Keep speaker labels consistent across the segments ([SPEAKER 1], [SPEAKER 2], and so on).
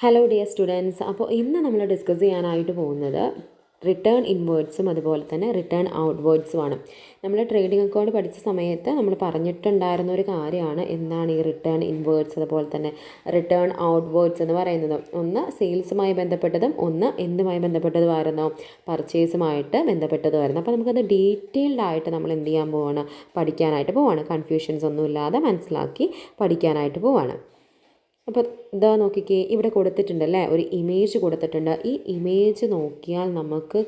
[SPEAKER 1] Hello dear students. അപ്പോൾ ഇന്ന് നമ്മൾ ഡിസ്കസ് ചെയ്യാനായിട്ട് പോകുന്നത് റിട്ടേൺ ഇൻവേർഡ്സും അതുപോലെ തന്നെ റിട്ടേൺ ഔട്ട്വേർഡ്സുമാണ്. നമ്മൾ ട്രേഡിംഗ് അക്കൗണ്ട് പഠിച്ച സമയത്ത് നമ്മൾ പറഞ്ഞിട്ടുണ്ടായിരുന്ന ഒരു കാര്യമാണ് എന്താണ് ഈ റിട്ടേൺ ഇൻവേർഡ്സ് അതുപോലെ തന്നെ റിട്ടേൺ ഔട്ട്വേർഡ്സ് എന്ന് പറയുന്നത്. ഒന്ന് സെയിൽസുമായി ബന്ധപ്പെട്ടതും ഒന്ന് എന്തുമായി ബന്ധപ്പെട്ടതുമായിരുന്നു, പർച്ചേസുമായിട്ട് ബന്ധപ്പെട്ടതുമായിരുന്നു. അപ്പോൾ നമുക്കത് ഡീറ്റെയിൽഡ് ആയിട്ട് നമ്മൾ എന്ത് ചെയ്യാൻ പോവാണ്, പഠിക്കാനായിട്ട് പോവാണ്. കൺഫ്യൂഷൻസ് ഒന്നും ഇല്ലാതെ മനസ്സിലാക്കി പഠിക്കാനായിട്ട് പോവാണ്. അപ്പോൾ ഇതാ നോക്കിക്കേ, ഇവിടെ കൊടുത്തിട്ടുണ്ടല്ലേ, ഒരു ഇമേജ് കൊടുത്തിട്ടുണ്ട്. ഈ ഇമേജ് നോക്കിയാൽ നമുക്ക്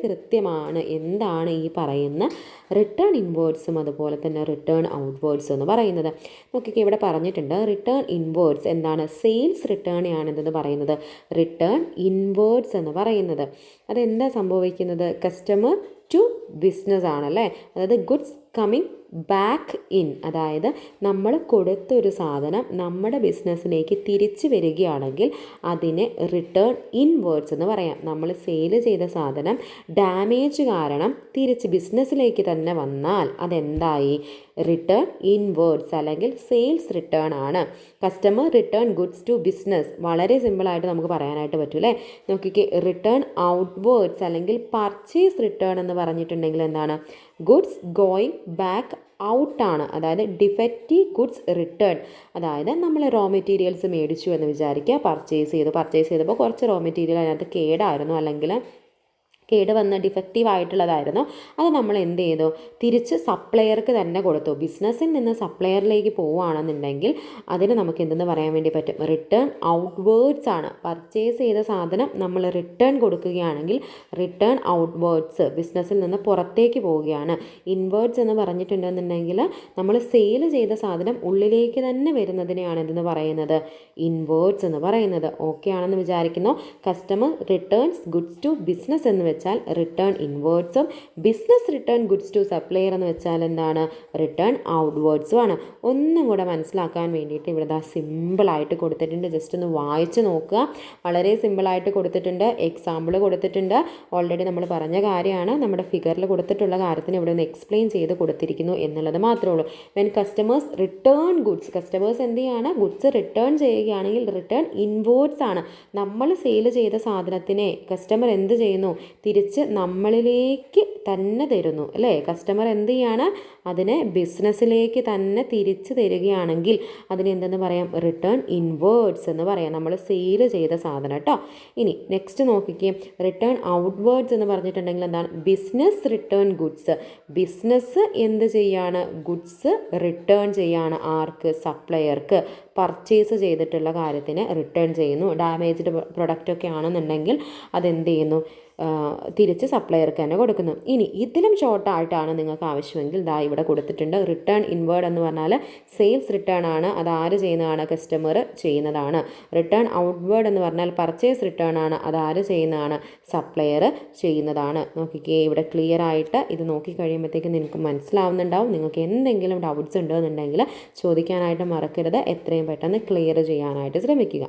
[SPEAKER 1] കൃത്യമാണ് എന്താണ് ഈ പറയുന്ന റിട്ടേൺ ഇൻവേർഡ്സും അതുപോലെ തന്നെ റിട്ടേൺ ഔട്ട്വേർഡ്സ് എന്ന് പറയുന്നത്. നോക്കിക്കേ, ഇവിടെ പറഞ്ഞിട്ടുണ്ട് റിട്ടേൺ ഇൻവേർഡ്സ് എന്താണ്, സെയിൽസ് റിട്ടേൺ ആണെന്ന് പറയുന്നത്. റിട്ടേൺ ഇൻവേർഡ്സ് എന്ന് പറയുന്നത് അതെന്താ സംഭവിക്കുന്നത്, കസ്റ്റമർ ടു ബിസിനസ് ആണല്ലേ. അതായത് ഗുഡ്സ് കമ്മിങ് ബാക്ക് ഇൻ, അതായത് നമ്മൾ കൊടുത്തൊരു സാധനം നമ്മുടെ ബിസിനസ്സിലേക്ക് തിരിച്ചു വരികയാണെങ്കിൽ അതിനെ റിട്ടേൺ ഇൻവേർഡ്സ് എന്ന് പറയാം. നമ്മൾ സെയിൽ ചെയ്ത സാധനം ഡാമേജ് കാരണം തിരിച്ച് ബിസിനസ്സിലേക്ക് തന്നെ വന്നാൽ അതെന്തായി, റിട്ടേൺ ഇൻവേർഡ്സ് അല്ലെങ്കിൽ സെയിൽസ് റിട്ടേൺ ആണ്. Customer return goods to business, വളരെ സിമ്പിളായിട്ട് നമുക്ക് പറയാനായിട്ട് പറ്റും അല്ലേ. നോക്കിക്കേ, റിട്ടേൺ ഔട്ട്വേർഡ്സ് അല്ലെങ്കിൽ പർച്ചേസ് റിട്ടേൺ എന്ന് പറഞ്ഞിട്ടുണ്ടെങ്കിൽ എന്താണ്, ഗുഡ്സ് ഗോയിങ് ബാക്ക് ഔട്ടാണ്. അതായത് ഡിഫക്റ്റീവ് ഗുഡ്സ് റിട്ടേൺ, അതായത് നമ്മൾ റോ മെറ്റീരിയൽസ് മേടിച്ചു എന്ന് വിചാരിക്കുക, പർച്ചേസ് ചെയ്തപ്പോൾ കുറച്ച് റോ മെറ്റീരിയൽ അതിനകത്ത് കേടായിരുന്നു അല്ലെങ്കിൽ കേട് വന്ന് ഡിഫക്റ്റീവ് ആയിട്ടുള്ളതായിരുന്നു. അത് നമ്മൾ എന്ത് ചെയ്തു, തിരിച്ച് സപ്ലയർക്ക് തന്നെ കൊടുത്തു. ബിസിനസ്സിൽ നിന്ന് സപ്ലയറിലേക്ക് പോവുകയാണെന്നുണ്ടെങ്കിൽ അതിന് നമുക്ക് എന്തെന്ന് പറയാൻ വേണ്ടി പറ്റും, റിട്ടേൺ ഔട്ട്വേർഡ്സ് ആണ്. പർച്ചേസ് ചെയ്ത സാധനം നമ്മൾ റിട്ടേൺ കൊടുക്കുകയാണെങ്കിൽ റിട്ടേൺ ഔട്ട്വേർഡ്സ്, ബിസിനസ്സിൽ നിന്ന് പുറത്തേക്ക് പോവുകയാണ്. ഇൻവേർഡ്സ് എന്ന് പറഞ്ഞിട്ടുണ്ടെന്നുണ്ടെങ്കിൽ നമ്മൾ സെയിൽ ചെയ്ത സാധനം ഉള്ളിലേക്ക് തന്നെ വരുന്നതിനെയാണ് എന്തെന്ന് പറയുന്നത്, ഇൻവേർഡ്സ് എന്ന് പറയുന്നത്. ഓക്കെ ആണെന്ന് വിചാരിക്കുന്നു. Customer returns goods to business എന്ന് വെച്ചാൽ റിട്ടേൺ ഇൻവേർഡ്സും, business return goods to supplier എന്ന് വെച്ചാൽ എന്താണ്, റിട്ടേൺ ഔട്ട്വേർഡ്സും ആണ്. ഒന്നും കൂടെ മനസ്സിലാക്കാൻ വേണ്ടിയിട്ട് ഇവിടെ സിമ്പിളായിട്ട് കൊടുത്തിട്ടുണ്ട്. ജസ്റ്റ് ഒന്ന് വായിച്ച് നോക്കുക. വളരെ സിമ്പിളായിട്ട് കൊടുത്തിട്ടുണ്ട്. എക്സാമ്പിൾ കൊടുത്തിട്ടുണ്ട്. ഓൾറെഡി നമ്മൾ പറഞ്ഞ കാര്യമാണ്. നമ്മുടെ ഫിഗറിൽ കൊടുത്തിട്ടുള്ള കാര്യത്തിന് ഇവിടെ ഒന്ന് എക്സ്പ്ലെയിൻ ചെയ്ത് കൊടുത്തിരിക്കുന്നു എന്നുള്ളത് മാത്രമേ ഉള്ളൂ. When customers return goods, customers എന്ത് ചെയ്യാണ്, ഗുഡ്സ് റിട്ടേൺ ചെയ്യുകയാണെങ്കിൽ റിട്ടേൺ ഇൻവേർഡ്സ് ആണ്. നമ്മൾ സെയിൽ ചെയ്ത സാധനത്തിനെ കസ്റ്റമർ എന്ത് ചെയ്യുന്നു, തിരിച്ച് നമ്മളിലേക്ക് തന്നെ തരുന്നു അല്ലേ. കസ്റ്റമർ എന്ത് ചെയ്യാണ്, അതിനെ ബിസിനസ്സിലേക്ക് തന്നെ തിരിച്ച് തരികയാണെങ്കിൽ അതിന് എന്തെന്ന് പറയാം, റിട്ടേൺ ഇൻവേർഡ്സ് എന്ന് പറയാം. നമ്മൾ സെയിൽ ചെയ്ത സാധനം കേട്ടോ. ഇനി നെക്സ്റ്റ് നോക്കിക്കേ, റിട്ടേൺ ഔട്ട്വേർഡ്സ് എന്ന് പറഞ്ഞിട്ടുണ്ടെങ്കിൽ എന്താണ്, ബിസിനസ് റിട്ടേൺ ഗുഡ്സ്. ബിസിനസ് എന്ത് ചെയ്യാണ്, ഗുഡ്സ് റിട്ടേൺ ചെയ്യാണ്. ആർക്ക്, സപ്ലയർക്ക്. പർച്ചേസ് ചെയ്തിട്ടുള്ള കാര്യത്തിന് റിട്ടേൺ ചെയ്യുന്നു. ഡാമേജ്ഡ് പ്രൊഡക്റ്റൊക്കെ ആണെന്നുണ്ടെങ്കിൽ അതെന്ത് ചെയ്യുന്നു, തിരിച്ച് സപ്ലയർക്ക് തന്നെ കൊടുക്കുന്നു. ഇനി ഇതിലും ഷോർട്ടായിട്ടാണ് നിങ്ങൾക്ക് ആവശ്യമെങ്കിൽ ദാ ഇവിടെ കൊടുത്തിട്ടുണ്ട്. റിട്ടേൺ ഇൻവേർഡ് എന്ന് പറഞ്ഞാൽ സെയിൽസ് റിട്ടേൺ ആണ്. അത് ആര് ചെയ്യുന്നതാണ്, കസ്റ്റമർ ചെയ്യുന്നതാണ്. റിട്ടേൺ ഔട്ട്വേർഡ് എന്ന് പറഞ്ഞാൽ പർച്ചേസ് റിട്ടേൺ ആണ്. അത് ആര് ചെയ്യുന്നതാണ്, സപ്ലയർ ചെയ്യുന്നതാണ്. നോക്കിക്കേ, ഇവിടെ ക്ലിയർ ആയിട്ട് ഇത് നോക്കി കഴിയുമ്പോഴത്തേക്ക് നിങ്ങൾക്ക് മനസ്സിലാവുന്നുണ്ടാവും. നിങ്ങൾക്ക് എന്തെങ്കിലും ഡൗട്ട്സ് ഉണ്ടെന്നുണ്ടെങ്കിൽ ചോദിക്കാനായിട്ട് മറക്കരുത്. എത്രയും പെട്ടെന്ന് ക്ലിയർ ചെയ്യാനായിട്ട് ശ്രമിക്കുക.